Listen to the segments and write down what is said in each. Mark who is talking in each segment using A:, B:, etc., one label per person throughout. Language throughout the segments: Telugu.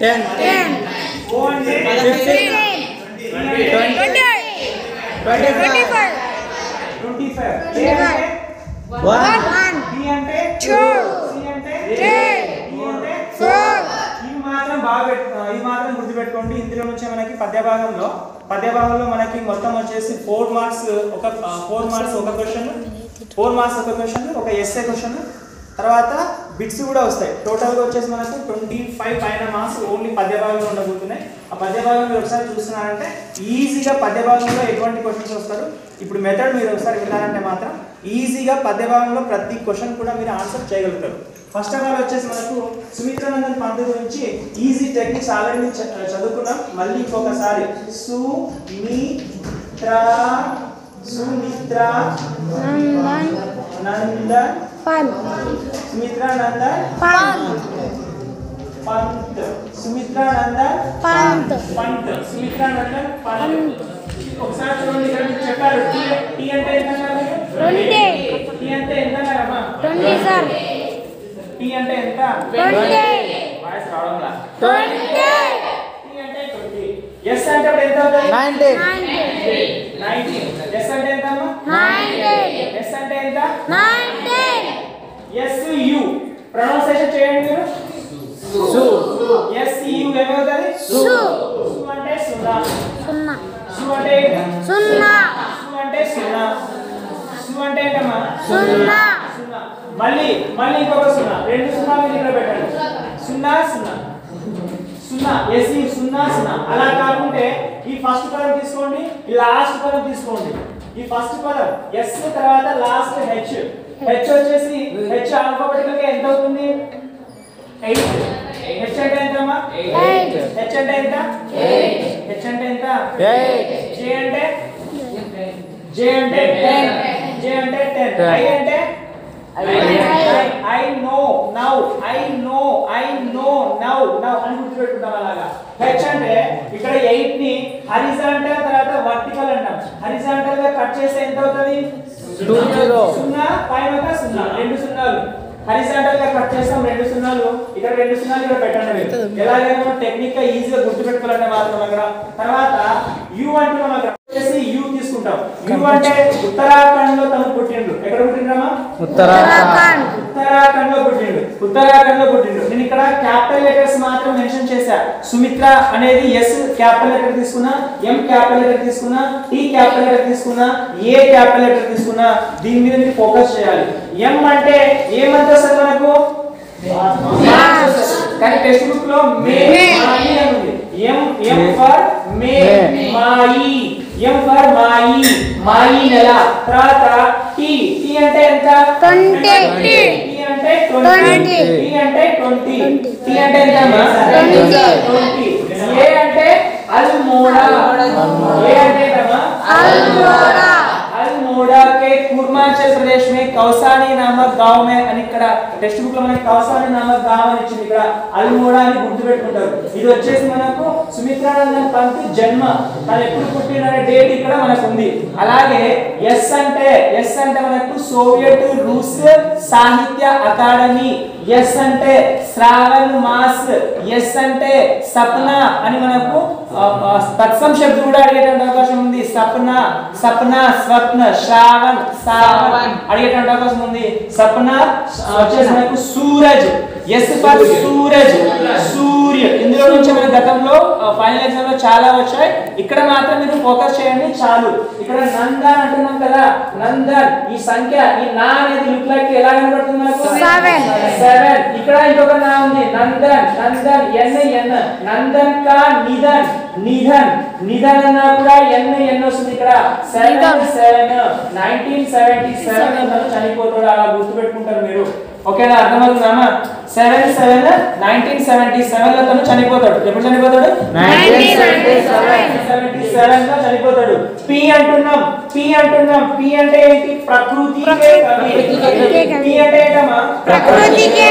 A: 10
B: O అంటే
A: 15 20 25 1
B: B అంటే
A: 2
B: C అంటే
A: 3
B: D అంటే
A: 4
B: ఇవి మాత్రం గుర్తుపెట్టుకోండి. ఇందులో నుంచి మనకి పద్యభాగంలో మనకి మొత్తం వచ్చేసి 4 మార్క్స్ ఒక క్వశ్చన్, 4 మార్క్స్ ఒక క్వశ్చన్, ఒక ఎస్ఏ క్వశ్చన్, తర్వాత బిట్స్ కూడా వస్తాయి. టోటల్గా వచ్చేసి మనకు 25 పైన మార్క్స్ ఓన్లీ పద్యభాగంలో ఉండబోతున్నాయి. ఆ పద్యభాగం మీరు ఒకసారి చూస్తున్నారంటే ఈజీగా పద్యభాగంలో ఎటువంటి క్వశ్చన్స్ వస్తారు. ఇప్పుడు మెథడ్ మీరు ఒకసారి విన్నారంటే మాత్రం ఈజీగా పద్యభాగంలో ప్రతి క్వశ్చన్ కూడా మీరు ఆన్సర్ చేయగలుగుతారు. ఫస్ట్ ఆఫ్ ఆల్ వచ్చేసి మనకు సుమిత్రానందన్ పంత్ గురించి ఈజీ టెక్నిక్స్ ఆల్రెడీ చదువుకున్నాం. మళ్ళీ ఇంకొకసారి సుమిత్రానందన్ పంత్ ఒకసారి చూడండి. ఇక్కడ చెప్పారు టీ అంటే ఎంత అన్నారు? టీ అంటే ఎంత అన్నారమ్మా?
A: 20 సార్.
B: టీ అంటే ఎంత?
A: 20
B: వాయిస్ రావడంలా.
A: 20
B: టీ అంటే 20. ఎస్ అంటే ఇప్పుడు ఎంత అవుతుంది?
A: 19
B: ఎస్ అంటే ఎంత అమ్మా?
A: 19
B: ఎస్ అంటే ఎంత?
A: 19
B: ఎస్ యు ప్రొనౌన్సియేషన్ చేయండి మీరు.
A: సు
B: ఎస్ యు ఏమవుతుంది?
A: సు
B: అంటే సున్నా.
A: సున్నా
B: సు అంటే
A: సున్నా
B: సు అంటే సున్నా. సు అంటే ఏంటమ్మా?
A: సున్నా.
B: మళ్ళీ ఇంకొక సున్నా, 2 సున్నాలు ఇక్కడ పెట్టండి. సున్నా సున్నా సున్నా ఎస్ యు సున్నా సున్నా. అలా కాకుంటే ఈ ఫస్ట్ పదం తీసుకోండి, ఈ లాస్ట్ పదం తీసుకోండి. ఈ ఫస్ట్ పదం ఎస్ తర్వాత లాస్ట్ హెచ్ వచ్చేసి హెచ్ ఆల్ఫాబెటికల్ గా ఎంత అవుతుంది? 8. హెచ్ అంటే ఎంతమ్మా?
A: 8
B: హెచ్ అంటే ఎంత?
A: 8
B: హెచ్ అంటే ఎంత?
A: 8
B: జే అంటే 10. జే అంటే 10. ఐ అంటే I know now అని గుర్తుపెట్టుకుంటాం. అలాగా హెచ్ అంటే ఇక్కడ 8 ని హారిజాంటల్ తర్వాత వర్టికల్ అంటాం. హారిజాంటల్ గా కట్ చేస్తే ఎంత అవుతుంది?
A: 20
B: సున్నా పైన ఒక సున్నా, 2 సున్నాలు. హారిజాంటల్ గా కట్ చేస్తాం, 2 సున్నాలు ఇక్కడ, 2 సున్నాలు ఇక్కడ పెట్టండి. ఎలాగైనా మనం టెక్నిక్ గా ఈజీగా గుర్తుపెట్టుకోవాలంటే మాత్రం అక్కడ. తర్వాత యు అంటున్నాం, అక్కడ వచ్చేసి యు తీసుకుంటాం. యు అంటే ఉత్తరాఖండ్ లో తను పుట్టిండు. ఎక్కడ పుట్టిండ్రమ్మా?
A: ఉత్తరాఖండ్
B: లో పుట్టిండు. నేను ఇక్కడ క్యాపిటల్ లెటర్స్ మాత్రం మెన్షన్ చేశా. సుమిత్ర అనేది ఎస్ క్యాపిటల్ లెటర్ తీసుకున్నా, ఎం క్యాపిటల్ లెటర్ తీసుకున్నా, టి క్యాపిటల్ లెటర్ తీసుకున్నా, ఏ క్యాపిటల్ లెటర్ తీసుకున్నా దీని మీద మీరు ఫోకస్ చేయాలి. ఎం అంటే ఏమంటే వస్తుంది మనకు? కానీ టెక్స్ట్ బుక్ లో మే మాయి అని ఉంది. ఎం ఫర్ మే మాయి, ఎం ఫర్ మాయి నెల. తర్వాత టీ అంటే ఎంత? 20. టీ అంటే 20. టీ అంటే 20. టీ అంటే ఎంత? 20. ఏ అంటే అల్మోడా. ఏ అంటే अल्मोड़ा के पूर्वांचल प्रदेश में कौसानी नामक गांव में అని ఇక్కడ టెక్స్ట్ బుక్ లో మనకి కౌసాని నామక్ గావ్ అని ఇచ్చింది. ఇక్కడ అల్మోడా అని గుర్తుపెట్టుకుంటారు. ఇది వచ్చేసి మనకు సుమిత్రానందన్ పంత్ జన్మ, తను ఎప్పుడు పుట్టిన డేట్ ఇక్కడ మనకు ఉంది. అలాగే ఎస్ అంటే మనకు సోవియట్ రూస్ సాహిత్య అకాడమీ. ఎస్ అంటే శ్రావణ్ మాస్. ఎస్ అంటే సప్నా అని మనకు తత్సం శబ్దం కూడా అడిగేటువంటి అవకాశం ఉంది. సప్నా స్వప్న, శ్రావణ్ సావన్ అడిగేటువంటి అవకాశం ఉంది. సప్నా వచ్చేసి మనకు సూరజ్. ఎస్ ఫర్ సూరజ్, సూర్య. ఇందులో నుంచి మన గతంలో ఫైనల్ ఎగ్జామ్ లో చాలా వచ్చాయి. ఇక్కడ మాత్రం మీరు ఫోకస్ చేయండి చాలు. ఇక్కడ నందన్ అంటున్నాం కదా, నందన్ ఈ సంఖ్య ఈ నా అనేది లుక్ లైక్ ఎలా కనబడుతుంది మనకు? 7. ఇక్కడ ఇంకొక నా ఉంది నందన్ ఎన్. నందన్ కా నిధన్ అన్నా కూడా ఎన్ వస్తుంది. ఇక్కడ 7 1977 లో చనిపోతాడు. అలా గుర్తుపెట్టుకుంటారు మీరు. ఓకేనా? అర్థమవుతుందామా? 1977 లో తను చనిపోతాడు. ఎప్పుడు చనిపోతాడు? 1977 లో చనిపోతాడు. పి అంటున్నాం. పి అంటే ఏంటి? ప్రకృతికే కవి. పి అంటే ఏంటమ్మా? ప్రకృతికే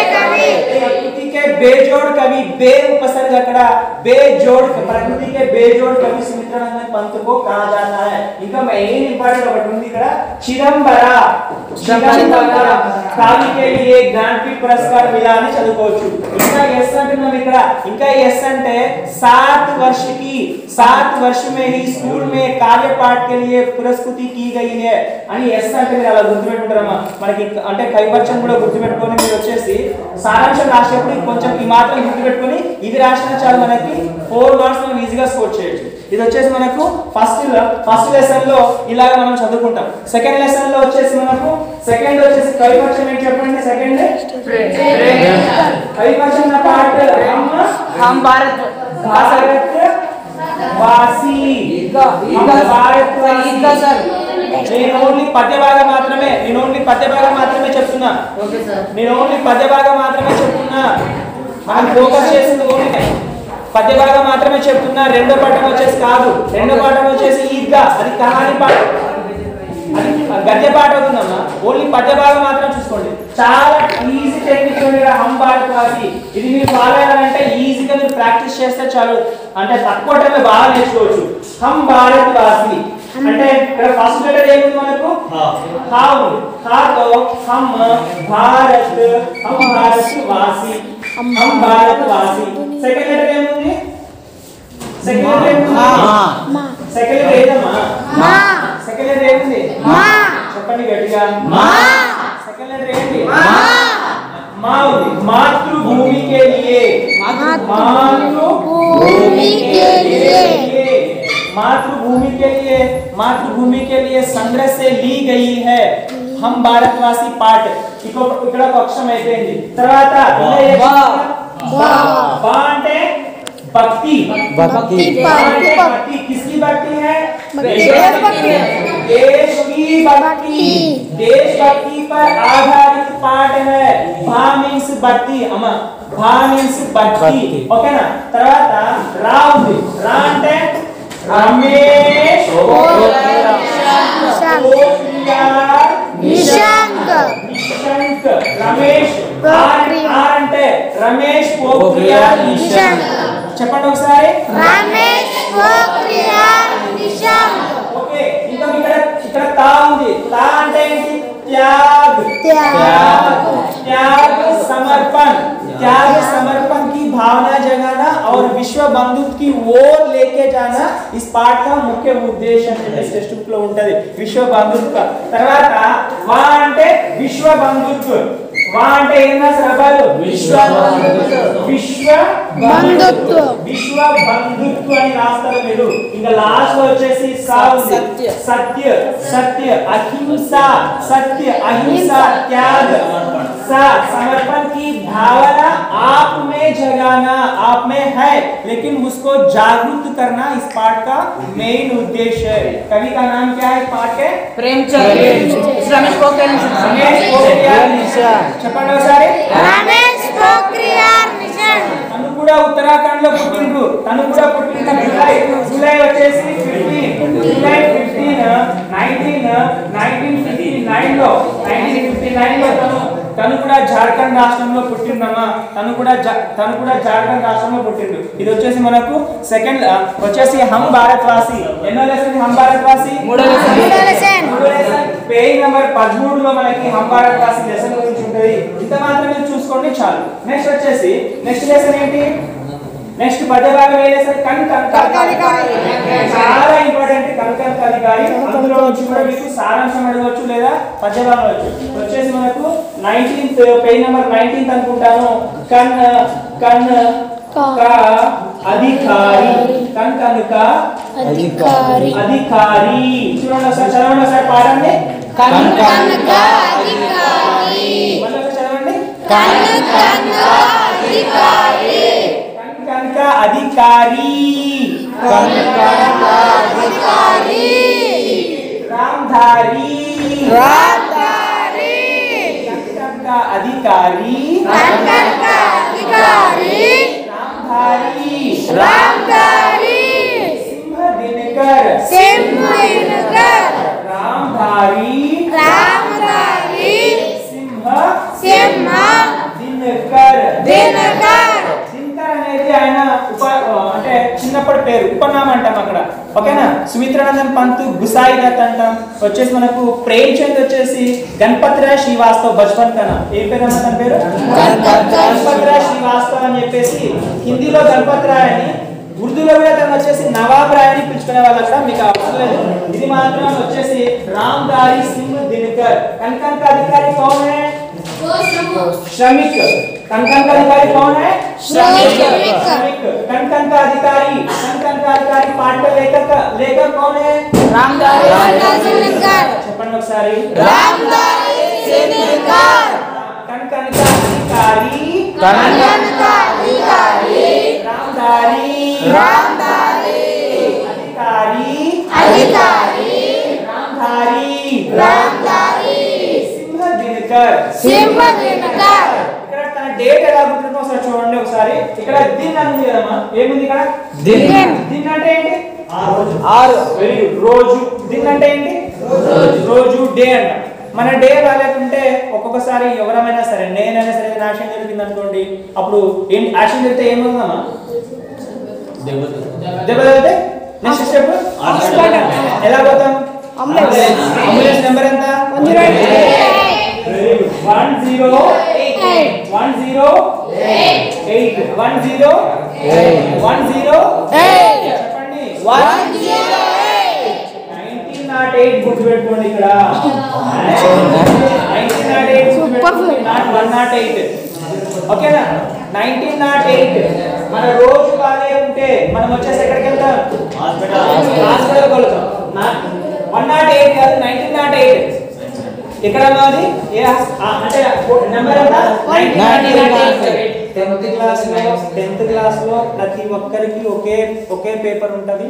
B: बेजोड़ कवि, बे उपसर्ग अकड़ा बेजोड़, प्रकृति के बेजोड़ कवि सुमित्रानंदन पंत को कहा जाता है। इनका मेन इंपॉर्टेंट ఒకటి ఉంది ఇక్కడ చిదంబర कवि के लिए ज्ञानपीठ पुरस्कार मिला అని చదువుకోవచ్చు। ఇంకా ఎస్ అంటున్నాం ఇక్కడ, ఇంకా ఎస్ అంటే 7 वर्ष में ही स्कूल में कार्यपाठ के लिए पुरस्कृति की गई है అని ఎస్ అంటే మీరు అలా గుర్తుపెట్టుకుంటారమ్మా। మనకి అంటే కైపక్షం కూడా గుర్తుపెట్టుకొని మీరు వచ్చేసి సారాంశం రాసేటప్పుడు కొంచెం ఈ మాత్రం గుర్తుపెట్టుకొని ఇది రాసినా చాలు మనకి 4 మార్క్స్ మనం ఈజీగా స్కోర్ చేయొచ్చు। ఇది వచ్చేసి మనకు ఫస్ట్ లెసన్ లో ఇలాగ మనం చదువుకుంటాం। సెకండ్ లెసన్ లో వచ్చేసి మనకు సెకండ్ వచ్చేసి కవిపక్షం ఏంటి చెప్పండి। సెకండ్ కవిపక్షం నా పార్ట్ हम भारत वासी నేను ఓన్లీ పద్య భాగం మాత్రమే చెప్తున్నా। నేను ఓన్లీ పద్య భాగం మాత్రమే చెప్తున్నా। మనం ఫోకస్ చేసింది ఓన్లీ పద్య భాగం మాత్రమే చెప్తున్నా। రెండో పాఠం వచ్చేసి కాదు, రెండో పాఠం వచ్చేసి ఈద్గా, అది కహాని పాఠం, అది గద్య పాఠం అవుతుందమ్మా। ఓన్లీ పద్య భాగం మాత్రం చూసుకోండి। చాలా ఈజీ టెక్నిక్ ఉంది హమ్ భారత్ వాసి, ఇది మీరు ఫాలో అయ్యారంటే ఈజీగా మీరు ప్రాక్టీస్ చేస్తే చాలు, అంటే తక్కువ టైంలో బాగా నేర్చుకోవచ్చు। హమ్ భారత్ వాసి అంటే ఇక్కడ ఫస్ట్ లెటర్ ఏముంది మనకు హా ఉంది। హాతో హమ్ భారత్ వాసి, హమ్ భారత్ వాసి। సెకండ్ లెటర్ ఏముంది? సెకండ్ లెటర్ ఏదమ్మా? సెకండ్ లెటర్ ఏముంది? చెప్పండి గట్టిగా। సెకండ్ లెటర్ ఏంటి? మా ఉంది। मातृभूमि के लिए, मातृभूमि के लिए संग्रह से ली गई है हम भारतवासी पाठ। ఇక్కడ ఒక అక్షరం అయిపోయింది। తర్వాత బా అంటే भक्ति, भक्ति किसकी भक्ति है? देश की भक्ति, देशभक्ति पर आधारित पाठ है। भा मीन्स भक्ति, अम्मा भा मीन्स भक्ति, ओकेना। తర్వాత రా ఉంది। రా అంటే रमेश निशंक, रमेश అంటే రమేష్ పోఖ్రియాల్ నిశంక్। చెప్పండి ఒకసారి, రమేష్ పోఖ్రియాల్ నిశంక్। ఓకే, ఇంకా ఇక్కడ తా ఉంది। తా అంటే ఏంటి? त्याग, त्याग समर्पण, त्याग समर्पण की भावना जगाना और विश्व बंधुत्व की ओर लेके जाना इस पाठ का मुख्य उद्देश्य है। टेक्स्ट बुक లో ఉంటది విశ్వ బంధుత్వ। తర్వాత వా అంటే విశ్వ బంధుత్వ, వా అంటే ఏనా సరబాలు? విశ్వ బంధుత్వ, విశ్వ బంధుత్వ అని రాస్తారు మీరు। ఇంకా లాస్ట్ లో వచ్చేసి సా ఉంది। సత్య, సత్య అహింస, సత్య अहिंसा, त्याग, समर्पण की भावना आप में जगाना, आप में है लेकिन उसको जागरूक करना इस पाठ का मेन उद्देश्य है। कवि का नाम क्या है पाठ के? प्रेमचंद। रमेश पोखरियाल निशंक। చెప్పండి ఒకసారి, రమేష్ పోఖ్రియాల్ నిశంక్। తను కూడా ఉత్తరాఖండ్ లో పుట్టిండు। తను కూడా పుట్టిన జూలై వచ్చేసి 1959 లో తను కూడా జార్ఖండ్ రాష్ట్రంలో పుట్టిందమ్మా। తను కూడా జార్ఖండ్ రాష్ట్రంలో పుట్టిండు। ఇది వచ్చేసి మనకు సెకండ్ వచ్చేసి హమ్ భారత్ వాసి। ఎన్నో లెసన్ హమ్ భారత్ వాసి? మూడో లెసన్। పేజ్ నంబర్ 13 లో మనకి హమ్ భారత్ వాసి లెసన్ గురించి ఉంటది। ఇంత మాత్రం మీరు చూసుకోండి చాలు। నెక్స్ట్ వచ్చేసి నెక్స్ట్ లెసన్ ఏంటి? నెక్స్ట్ పద్య భాగం ఏ లెసన్? చాలా ఇంపార్టెంట్ కవిగారి। అందులో వచ్చి కూడా మీకు సారాంశం అడగవచ్చు లేదా పద్య భాగం వచ్చేసి మనకు 19th పేజ్ నంబర్ 19 అనుకుంటాను। కన్ का अधिकारी, कन का अधिकारी। చూడండి సార్, చదవండి సార్ పాఠండి। కన్ का अधिकारी, मतलब చదవండి। कन का अधिकारी, रामधारी, कन का अधिकारी, रामधारी, सिंह दिनकर, रामधारी, सिंह దినకర్
A: దినకర్
B: దినకర్ అనేది ఆయన అంటే చిన్నప్పటి పేరు ఉపనామం అంటాం అక్కడ ఓకేనా. సుమిత్రానందన్ పంత్ గుసాయి దత్ అంటాం. వచ్చేసి మనకు ప్రేమ్ చంద్ వచ్చేసి గణపతిరాయ్ శ్రీవాస్తవ్ బచ్పన్ కన్నా ఏ పేరు అన్న తన పేరు గణపతిరాయ్ శ్రీవాస్తవ్ అని చెప్పేసి హిందీలో గణపతిరాయ్ అని, ఉర్దూలో కూడా తను వచ్చేసి నవాబ్ రాయ్ అని పిలుచుకునే వాళ్ళు అక్కడ, మీకు అవసరం లేదు. ఇది మాత్రం వచ్చేసి రామ్దారి సింగ్ దినకర్. कंकण का अधिकारी कौन है? श्रमिक. कंकण का अधिकारी कौन है? श्रमिक. कंकण का अधिकारी पाठ का लेखक कौन है?
A: रामदारी दिनकर.
B: చెప్పండి ఒకసారి
A: रामदारी दिनकर.
B: कंकण का अधिकारी रामदारी अधिकारी रामधारी సింహ దినకర్. ఇక్కడ తన డేట్ ఎలా గుర్తుందో ఒకసారి చూడండి. ఒకసారి ఇక్కడ దిన్ అని ఉంది కదమ్మా, ఏముంది ఇక్కడ? దిన్ అంటే ఏంటి? ఆరు. Very good. రోజు. దిన్ అంటే ఏంటి? రోజు. డే అంట. మన డే రాలేకుంటే ఒక్కొక్కసారి ఎవరైనా సరే, నేనైనా సరే యాక్షన్ జరిగింది అనుకోండి, అప్పుడు ఏంటి యాక్షన్ జరిగితే ఏమవుతుందమ్మా? దెబ్బ తగిలితే నెక్స్ట్ స్టెప్ ఎలా పోతాం? అంబులెన్స్ నెంబర్ ఎంత? 108 చెప్పండి. 1908 గుర్తుపెట్టుకోండి. ఇక్కడ 1908 గుర్తుపెట్టుకోండి, నాట్ 108. ఓకేనా? 1908 మన రోజు బాగా ఉంటే మనం వచ్చేసి ఎక్కడికి వెళ్తాం? హాస్పిటల్కి వెళ్తాం. 108 కాదు, 1908. ఇక్కడ మాది అంటే నెంబర్ ఎంత? 1908. 10th క్లాస్ లో ప్రతి ఒక్కరికి ఒకే పేపర్ ఉంటది.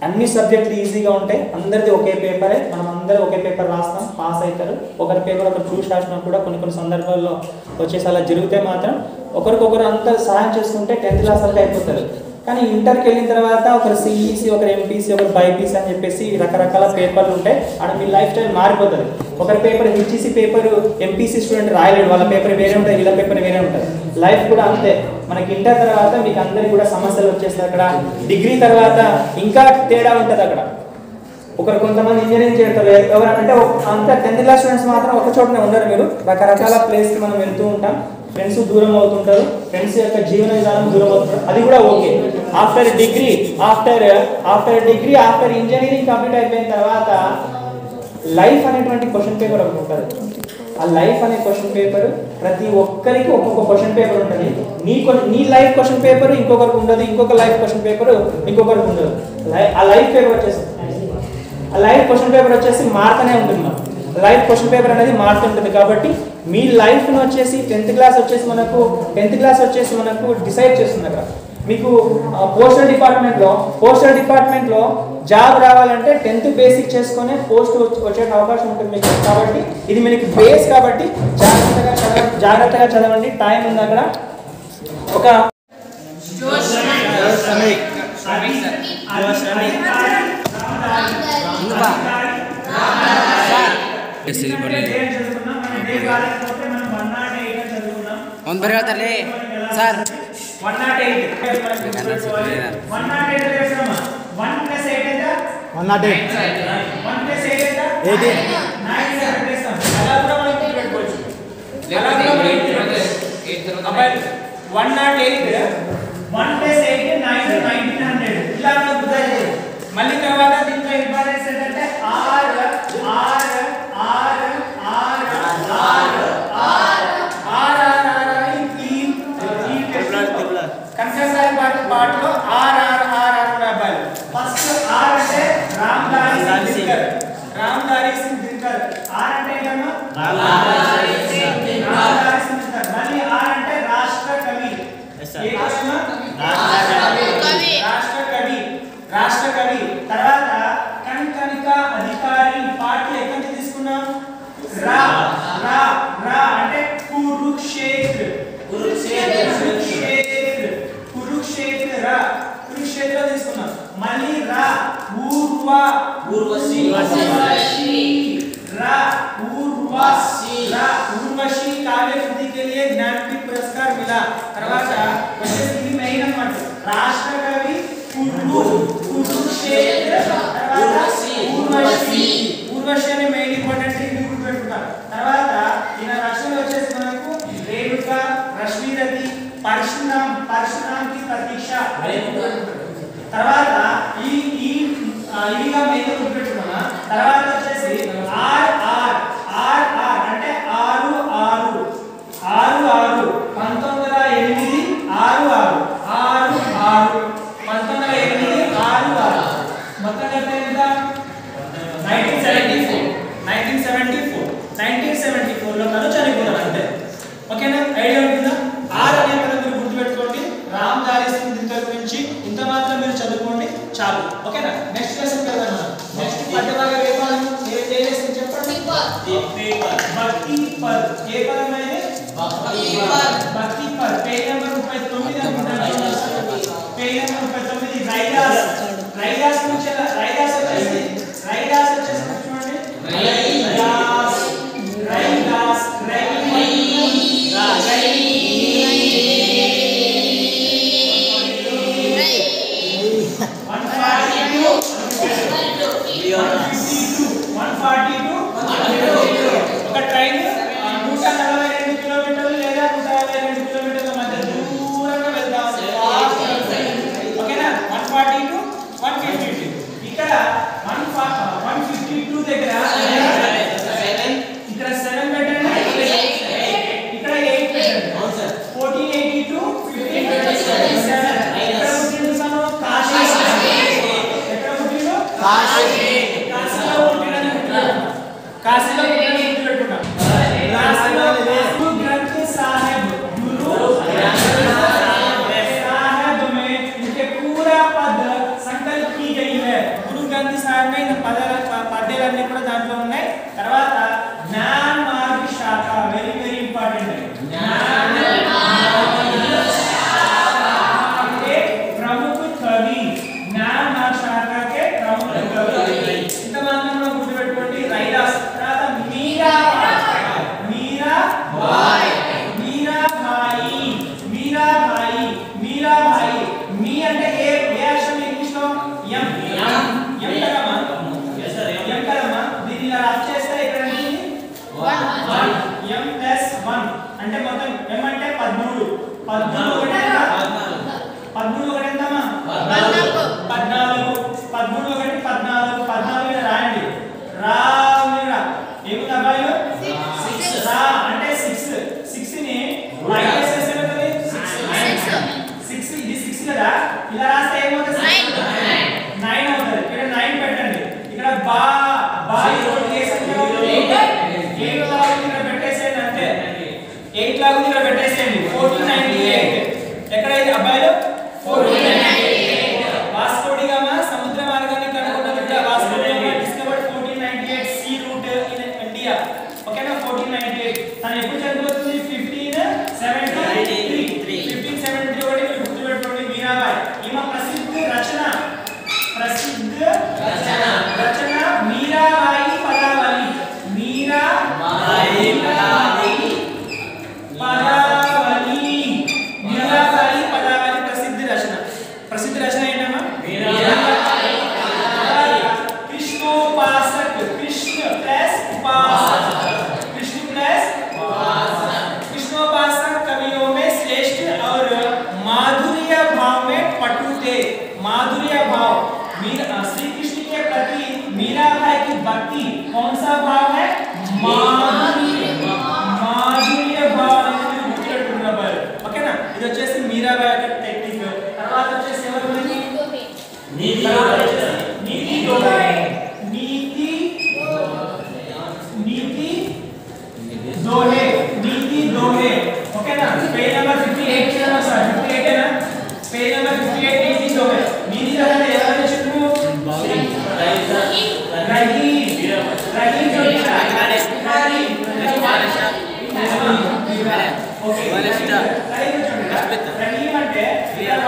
B: అన్ని సబ్జెక్టులు ఈజీగా ఉంటాయి. అందరిది ఒకే పేపరే. మనం అందరూ ఒకే పేపర్ రాస్తాం, పాస్ అవుతారు. ఒకరి పేపర్ ఒకరు చూసి రాసినా కూడా కొన్ని సందర్భాల్లో వచ్చేసి అలా జరిగితే మాత్రం ఒకరికొకరు అంతా సహాయం చేసుకుంటే 10th క్లాస్ వరకు అయిపోతారు. కానీ ఇంటర్కి వెళ్ళిన తర్వాత ఒకరు సిఈసి, ఒకరు ఎంపీసీ, ఒకరు బైపీసీ అని చెప్పేసి రకరకాల పేపర్లు ఉంటాయి. అక్కడ మీ లైఫ్ స్టైల్ మారిపోతుంది. ఒకరి paper HEC paper MPC student రాయలేడు, వాళ్ళ పేపర్ వేరే ఉంటుంది, వీళ్ళ పేపర్ వేరే ఉంటుంది. లైఫ్ కూడా అంతే. మనకి ఇంటర్ తర్వాత మీకు అందరికి కూడా సమస్యలు వచ్చేస్తాయి. అక్కడ డిగ్రీ తర్వాత ఇంకా తేడా ఉంటుంది. అక్కడ ఒకరు కొంతమంది ఇంజనీరింగ్ చేస్తారు, ఎవరంటే అంత 10th క్లాస్ స్టూడెంట్స్ మాత్రం ఒక చోటనే ఉండరు. మీరు రకరకాల ప్లేస్కి మనం వెళ్తూ ఉంటాం. ఫ్రెండ్స్ దూరం అవుతుంటారు, ఫ్రెండ్స్ యొక్క జీవన విధానం దూరం అవుతుంటారు. అది కూడా okay. After degree after engineering complete అయిపోయిన తర్వాత లైఫ్ అనేటువంటి క్వశ్చన్ పేపర్ ఒకటి ఉంటుంది. ఆ లైఫ్ అనే క్వశ్చన్ పేపర్ ప్రతి ఒక్కరికి ఒక్కొక్క క్వశ్చన్ పేపర్ ఉంటుంది. నీ లైఫ్ క్వశ్చన్ పేపర్ ఇంకొకరికి ఉండదు, ఇంకొక లైఫ్ క్వశ్చన్ పేపర్ ఇంకొకరికి ఉండదు. ఆ లైఫ్ క్వశ్చన్ పేపర్ వచ్చేసి మారుతూనే ఉంటుంది. లైఫ్ క్వశ్చన్ పేపర్ అనేది మారుతుంటుంది. కాబట్టి మీ లైఫ్ను వచ్చేసి 10th క్లాస్ వచ్చేసి మనకు డిసైడ్ చేస్తుంది. అక్కడ మీకు పోస్టల్ డిపార్ట్మెంట్లో జాబ్ రావాలంటే 10th బేసిక్ చేసుకునే పోస్ట్ వచ్చే అవకాశం ఉంటుంది మీకు. కాబట్టి ఇది మనకి బేస్. కాబట్టి జాగ్రత్తగా చదవండి. టైం ఉంది అక్కడ. ఒక
A: సార్
B: 108 మళ్ళీ తర్వాత దీంట్లో ఇంపార్టెన్స్ ఏంటంటే పాటలో ఆర్ రాబాలి. ఫస్ట్ ఆర్ అంటే రామ్దారి సింగ్ దినకర్. ఆర్ అంటే ఏంటన్నా? రామ్దారి సింగ్ దినకర్. మళ్ళీ ఆర్ అంటే రాష్ట్ర కవి. రాష్ట్ర కవి. తర్వాత కంకణిక అధికారి. పార్టీ ఎక్కడి నుంచి తీసుకున్నాం? రా అంటే కురుక్షేత్ర తీసుకున్నాం. మళ్ళీ రా ఊర్వశి काव्य कृति के लिए ज्ञानपीठ విధ. తర్వాత వచ్చేసి ఇది మెయిన్ అన్నమాట. రాష్ట్ర కవి ఊర్వశి అనే మెయిన్ ఇంపార్టెంట్ ఇది గుర్తుపెట్టుకుంటాం. తర్వాత ఈయన రచనలు వచ్చేసి మనకు రేణుక, రశ్మిరథి, పరశురామ్ కి ప్రతీక్ష. తర్వాత ఇవిగా మెయిన్ గుర్తుపెట్టుకున్నామా. తర్వాత వచ్చేసి ఆర్ అంటే 6 6 6 1908 6 1908 మొత్తం ఎంత 1974 లో తను చనిపోయాడు అంతే. ఓకేనా, ఐడియా ఉంటుందా? ఆర్ అనే పదం మీరు గుర్తుపెట్టుకోండి. రామ్ దారిస్తుంది ఇంత గురించి ఇంత మాత్రం మీరు చదువుకోండి చాలు. ఓకేనా, నెక్స్ట్ లెసన్ వెళ్దాం. నెక్స్ట్ పద్యభాగ వేపాలం ఏ చేస్తుంది చెప్పండి. భక్తి పద్. ఏ పదం అనేది? భక్తి పద్. పేజ్ నెంబర్ 39 అనుకుంటాను. పేజ్ నెంబర్ 39 రైదాస్ నుంచి చూడండి. రైదాస్ 142 ఒక ట్రైన్ 142 కిలోమీటర్లు లేదా 152 కిలోమీటర్ల మధ్య దూరంగా వెళ్తా ఉంది. ఓకేనా, 142 152. ఇక్కడ 152 దగ్గర ఇక్కడ 7 పెట్టండి, ఇక్కడ 8 పెట్టండి. 1482 1527. ఎక్కడ పుట్టిండు సను? కాశీ. ఎక్కడ పుట్టిండు? కాశీలో గుర్తుపెట్టుకున్నాం. गुरु ग्रंथ साहिब में इनके पूरा पद संकल्प की गई है. गुरु ग्रंथ साहिब में इन పద్యాలన్నీ కూడా దాంట్లో ఉన్నాయి. తర్వాత జ్ఞాన మార్గ శాఖ వెరీ వెరీ ఇంపార్టెంట్. జ్ఞాన మార్గ శాఖ के प्रमुख कवि, ज्ञान मार्ग शाखा के प्रमुख कवि ఇంత మాత్రం గుర్తుపెట్టుకోండి. రైదాస్. తర్వాత మీరాబాయి. మీ అంటే ఏ అక్షరం ఇంగ్లీష్ లో? ఎం కదమ్మా. ఎం కదమ్మా. దీన్ని ఇలా రఫ్ చేస్తే ఇక్కడ ఏంటి? 1 ఎం ప్లస్ 1 అంటే మొత్తం ఎం అంటే 13. 13 ఒకటి ఎంత? 13 ఒకటి ఎంతమ్మా? 14. 13 ఒకటి 14. 14 ఇలా రాయండి. రామిరా ఏముంది అబ్బాయిలు? 6 రా అంటే 6. 6 ని మైనస్ చేస్తే ఏమవుతుంది? 6 ఇది 6 కదా, ఇలా రాస్తే ఏమవుతుంది? 9 అవుతుంది. ఇక్కడ 9 పెట్టండి. ఇక్కడ బా ఇంకోటి చేసేది 8 లాగా ఇక్కడ పెట్టేసేయండి అంతే. 8 లాగా ఇక్కడ పెట్టేసేయండి. 1498 ఎక్కడైతే అబ్బాయిలు? 1498 వాస్కో డి గామా సముద్ర మార్గాన్ని కనుగొన్న బిడ్డ. Vasco da Gama discovered 1498 sea route in India. ఓకేనా, 1498. తను ఎప్పుడు చనిపోతుంది? 1573. 1573 ఒకటి మీరు గుర్తుపెట్టుకోండి. మీరాబాయి. ఈమె ప్రసిద్ధ రచన మీరాబాయి పదావళి. మీరాబాయి పదావళి ప్రసిద్ధ రచన ఏంటమ్మా? कृष्णोपासक. कृष्ण प्लस कृष्णोपासक कवियों में श्रेष्ठ और माधुर्य भाव में पटु थे. माधुर्य भाव श्री कृष्ण के प्रति मीराबाई की भक्ति कौन सा भाव है? माधुर्य भाव అనేది గుర్తుపెట్టుకున్నారు. ఓకేనా, ఇది వచ్చేసి మీరాబాయి యొక్క టెక్నిక్. తర్వాత వచ్చేసి ఎవరు? నీతి दोहे. ओकेना, पेज नंबर 58 चलो सर. 58 है ना, पेज नंबर 58 नीति दोहे. नीति दोहे ఎవరైనా చెప్పు? రహీం అంటే ఇక్కడ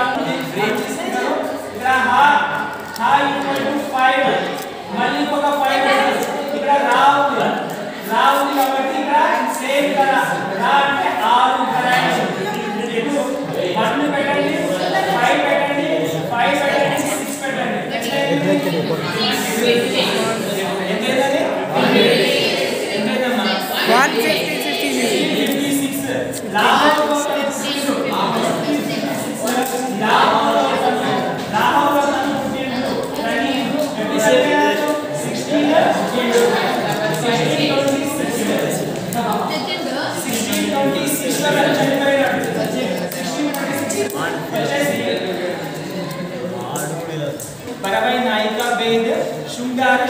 B: బరవై నాయిక వేద్ శృంగార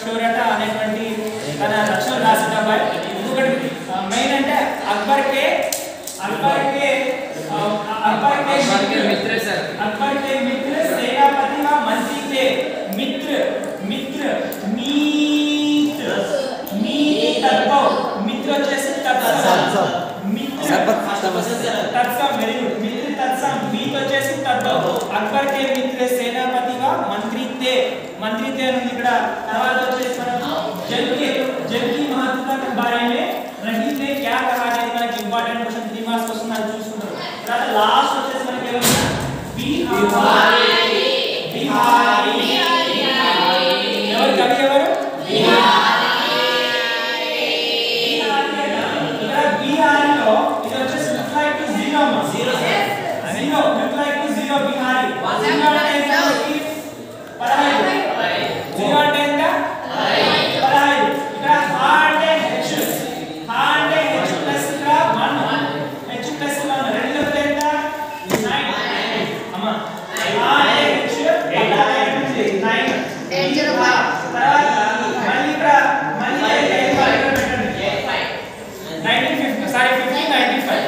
B: షోరట అనేటువంటి తన రచన రాసిన అబ్బాయి. ఇంకొకటి మెయిన్ అంటే అక్బర్ కే मित्र सेनापति का मंत्री थे. मित्र मीत तत्व मित्र వచ్చేసి तत्सम वेरी गुड मित्र तत्सम मीत వచ్చేసి तत्व. अकबर के मित्र सेनापति का मंत्री थे అని ఉంది ఇక్కడ. తర్వాత వచ్చేసి మనం जल की महत्वता के बारे में रही ने क्या कहा है మనకి ఇంపార్టెంట్ క్వశ్చన్ 3 మార్క్స్ క్వశ్చన్ అది చూసుకుంటాం. తర్వాత లాస్ట్ వచ్చేసి మనకి ఏమన్నా బిహారీ ఎవరు కవి ఎవరు బిహారీలో ఇది వచ్చేసి look like to zero look like to zero Bihari zero అంటే ఎంత 15 జీరో అంటే ఎంత 15 ఇక్కడ హార్డ్ హెచ్ ప్లస్ ఇక్కడ 1 హెచ్ ప్లస్ 1 రెండు కలిపితే ఎంత 9 అమ్మ హార్డ్ హెచ్ 9 తర్వాత మళ్ళీ ఇక్కడ మళ్ళీ 1950 సారీ 1595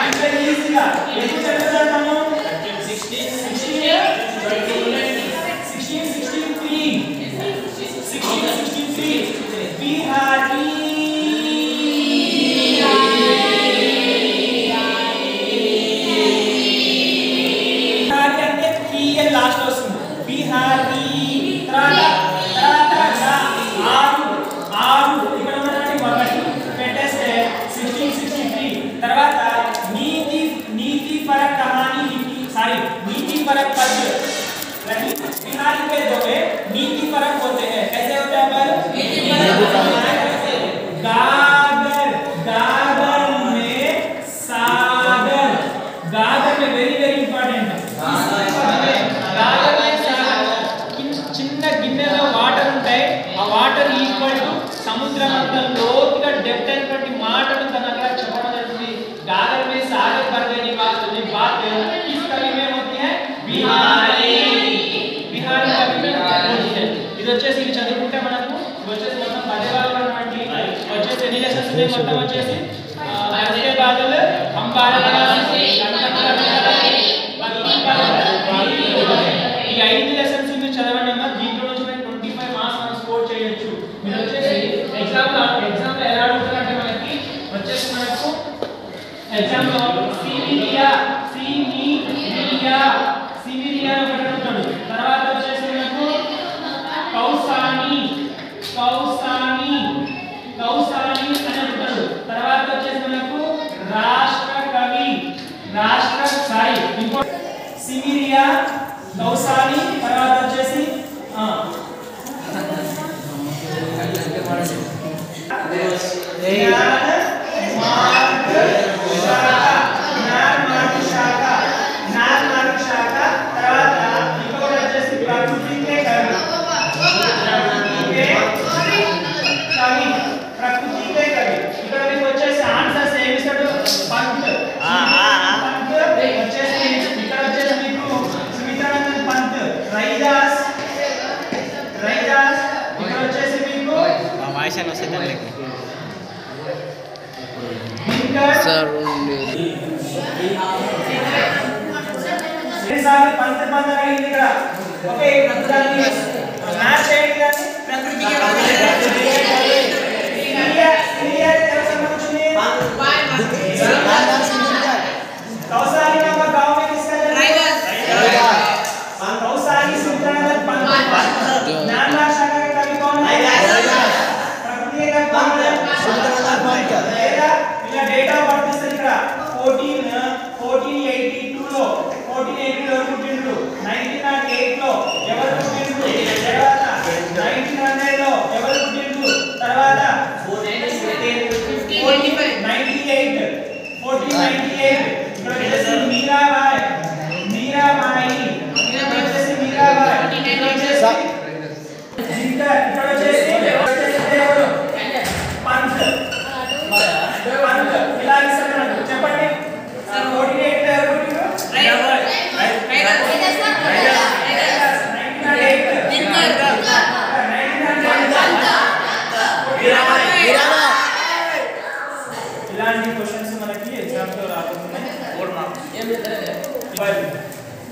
B: అంటే ఈజీగా ఎంత చెప్తారు మనం 1663 బిహారీ అంటే పిఎల్ లాస్ట్ వస్తుంది బిహారీ. తర్వాత ఆరు ఇక్కడ ఉన్నటువంటి ఒకటి పెట్టేస్తే 1663. తర్వాత नीति परक कहानी नीति परक पद बिहारी के दो में नीति परक होते हैं. कैसे होते हैं पर गागर में सागर गागर में वेरी इंपॉर्टेंट गागर में सागर చిన్న గిన్నెలో వాటర్ ఉంటాయి. ఆ వాటర్ ఈక్వల్ టు సముద్రం అంత లోతుగా డెప్త్ అయినటువంటి మాటను తన దగ్గర చెప్పడం జరుగుతుంది. गागर में सागर भर देने वाली बात किस कवि में होती है बिहारी कवि में होती है. ఇది వచ్చేసి ఇది చదువుకుంటే మనకు వచ్చేసి మొత్తం పదేవాళ్ళు ఉన్నటువంటి వచ్చేసి ఎన్ని లెసన్స్ ఉన్నాయి మొత్తం వచ్చేసి అదే బాధలు అంబారా ఈ 5 లెసన్స్ మీరు చదవండి అన్న. దీంట్లో నుంచి 25 మార్క్స్ మనం స్కోర్ చేయొచ్చు. మీరు వచ్చేసి ఎగ్జామ్ లో ఎలా అడుగుతారంటే మనకి వచ్చేసి మనకు एग्जाम లో సిమిరియా ఒకటి తర్వాత వచ్చేసి మనకు కౌసాని అని అంటారు. తర్వాత వచ్చేసి మనకు సిమిరియా కౌసాని తర్వాత వచ్చేసి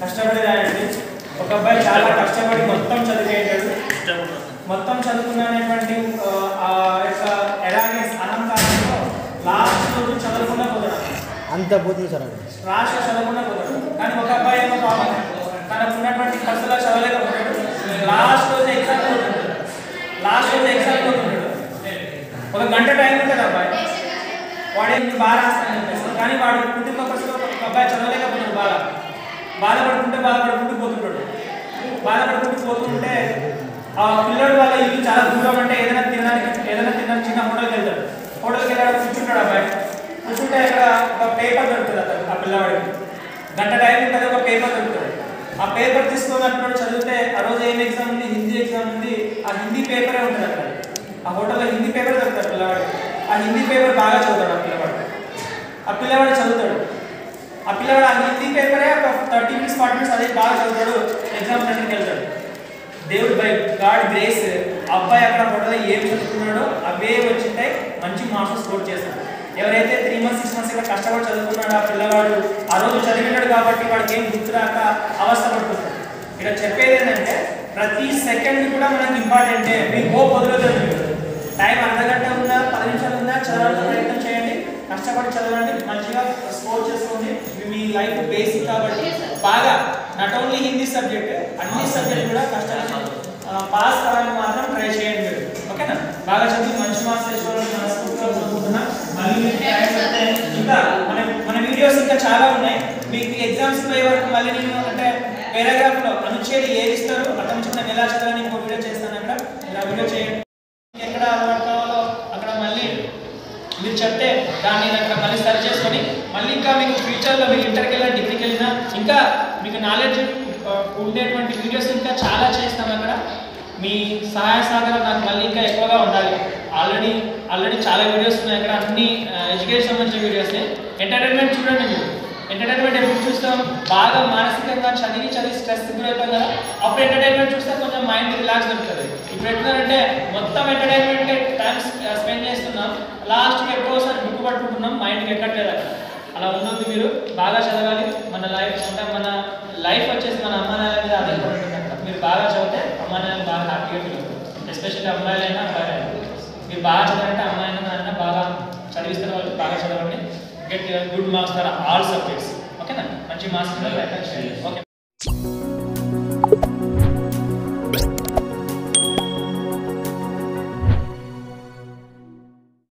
B: కష్టపడి రాయండి. ఒక అబ్బాయి చాలా కష్టపడి మొత్తం చదివేటాడు. మొత్తం చదువుకున్నటువంటి ఆ యొక్క ఎరాగెన్స్ అహంకారంలో లాస్ట్ రోజు చదవకుండా పోతాడు.
C: అంత పోతుంది సార్ అది.
B: లాస్ట్ చదవకుండా పోతాడు. కానీ ఒక అబ్బాయి ఏమో పాపం తనకు ఉన్నటువంటి ఖర్చులా చదవలేకపోతాడు. లాస్ట్ రోజు ఎగ్జామ్ పోతుంటాడు. ఒక గంట టైం ఉంటుంది అబ్బాయి. వాడే బాగా రాస్తాను చెప్పేసి కానీ వాడు కుటుంబ పరిస్థితిలో ఒక అబ్బాయి చదవలేకపోతాడు. బాధపడుకుంటూ పోతుంటే ఆ పిల్లడు వాళ్ళ ఇల్లు చాలా దూరం అంటే ఏదైనా తినడానికి చిన్న హోటల్కి వెళ్తాడు. హోటల్కి వెళ్ళాడు, కూర్చుంటాడు అబ్బాయి. కూర్చుంటే అక్కడ ఒక పేపర్ దొరుకుతుంది అతను ఆ పిల్లవాడికి. గంట టైం ఉంటుంది, ఒక పేపర్ దొరుకుతుంది. ఆ పేపర్ తీసుకొని అంటున్నాడు చదివితే ఆ రోజు ఏం ఎగ్జామ్ ఉంది, హిందీ ఎగ్జామ్ ఉంది. ఆ హిందీ పేపరే ఉంటుంది అక్కడ. ఆ హోటల్లో హిందీ పేపర్ దొరుకుతాడు పిల్లవాడికి. ఆ హిందీ పేపర్ బాగా చదువుతాడు ఆ పిల్లవాడు చదువుతాడు. ఆ హిందీ పేపరే ఒక 30 minutes 40 minutes అదే బాగా చదువుతాడు. ఎగ్జామ్ సెంటర్కి వెళ్తాడు. దేవుడు బై గాడ్ గ్రేస్ అబ్బాయి అక్కడ హోటల్లో ఏం చదువుకున్నాడో అవే వచ్చింటాయి, మంచి మార్క్స్ స్కోర్ చేస్తాడు. ఎవరైతే 3 months 6 months ఇలా కష్టపడి చదువుకున్నాడో ఆ పిల్లవాడు ఆ రోజు చదివినాడు కాబట్టి వాడికి ఏం గుర్తురాక అవస్థ పడుతున్నాడు. ఇక్కడ చెప్పేది ఏంటంటే ప్రతి సెకండ్ కూడా మనకి ఇంపార్టెంటే. మీకు హోప్ వదలొద్దు. టైం అర్ధగంట ఉందా 10 నిమిషాలు ఉందా చదవాలని ప్రయత్నం చేయండి. కష్టపడి చదవండి, మంచిగా స్కోర్ చేసుకోండి. మీ లైఫ్ బేసిక్ కాబట్టి బాగా నాట్ ఓన్లీ హిందీ సబ్జెక్ట్ అన్ని సబ్జెక్ట్ కూడా కష్టపడి పాస్ కావాలని మాత్రం ట్రై చేయండి. ఓకేనా? బాగా చదివి మంచి మార్క్స్ తెచ్చుకోవాలని మనస్ఫూర్తిగా కోరుకుంటున్నా. మళ్ళీ ఇంకా మన వీడియోస్ ఇంకా చాలా ఉన్నాయి. మీకు ఎగ్జామ్స్ పోయే వరకు మళ్ళీ నేను అంటే పారాగ్రాఫ్లో అనుచ్ఛేది ఏది ఇస్తారు అతను ఎలా చదవాలని ఇంకో వీడియో చేస్తాను. అక్కడ మీరు ఆ వీడియో చేయండి. ఎక్కడ అలవాటు కావాలో అక్కడ మళ్ళీ మీరు చెప్తే దాన్ని అక్కడ మళ్ళీ సర్చ్ చేసుకొని మళ్ళీ ఇంకా మీకు ఫ్యూచర్లో మీరు ఇంటర్కి వెళ్ళినా డిగ్రీకి వెళ్ళినా ఇంకా మీకు నాలెడ్జ్ ఉండేటువంటి వీడియోస్ ఇంకా చాలా చేస్తాను. అక్కడ మీ సహాయ సహకారం నాకు మళ్ళీ ఇంకా ఎక్కువగా ఉండాలి. ఆల్రెడీ చాలా వీడియోస్ ఉన్నాయి అక్కడ, అన్ని ఎడ్యుకేషన్ సంబంధించిన వీడియోస్. ఎంటర్టైన్మెంట్ చూడండి. మీరు ఎంటర్టైన్మెంట్ ఎప్పుడు చూస్తాం? బాగా మానసికంగా చదివి స్ట్రెస్ గురవుతాం కదా, అప్పుడు ఎంటర్టైన్మెంట్ చూస్తే కొంచెం మైండ్ రిలాక్స్ దొరుకుతుంది. ఇప్పుడు ఎట్లంటే మొత్తం ఎంటర్టైన్మెంట్ టైం స్పెండ్ చేస్తున్నాం, లాస్ట్కి ఎప్పుడోసారి బుక్ పట్టుకుంటున్నాం, మైండ్కి ఎక్కట్లేదు అక్కడ. అలా ఉండొద్దు. మీరు బాగా చదవాలి. మన లైఫ్ వచ్చేసి మన అమ్మ నాయన మీద ఆధారపడి ఉంటుంది. మీరు బాగా చదివితే అమ్మ నాయన బాగా హ్యాపీగా ఫీల్ అవుతుంది. ఎస్పెషల్లీ అమ్మాయిలైనా అబ్బాయిలైనా మీరు బాగా చదవాలంటే అమ్మాయినా నాన్న బాగా చదివిస్తారు. వాళ్ళు బాగా చదవండి. Get good marks for all subjects. ఓకేనా? మంచి మార్క్స్ ఓకే.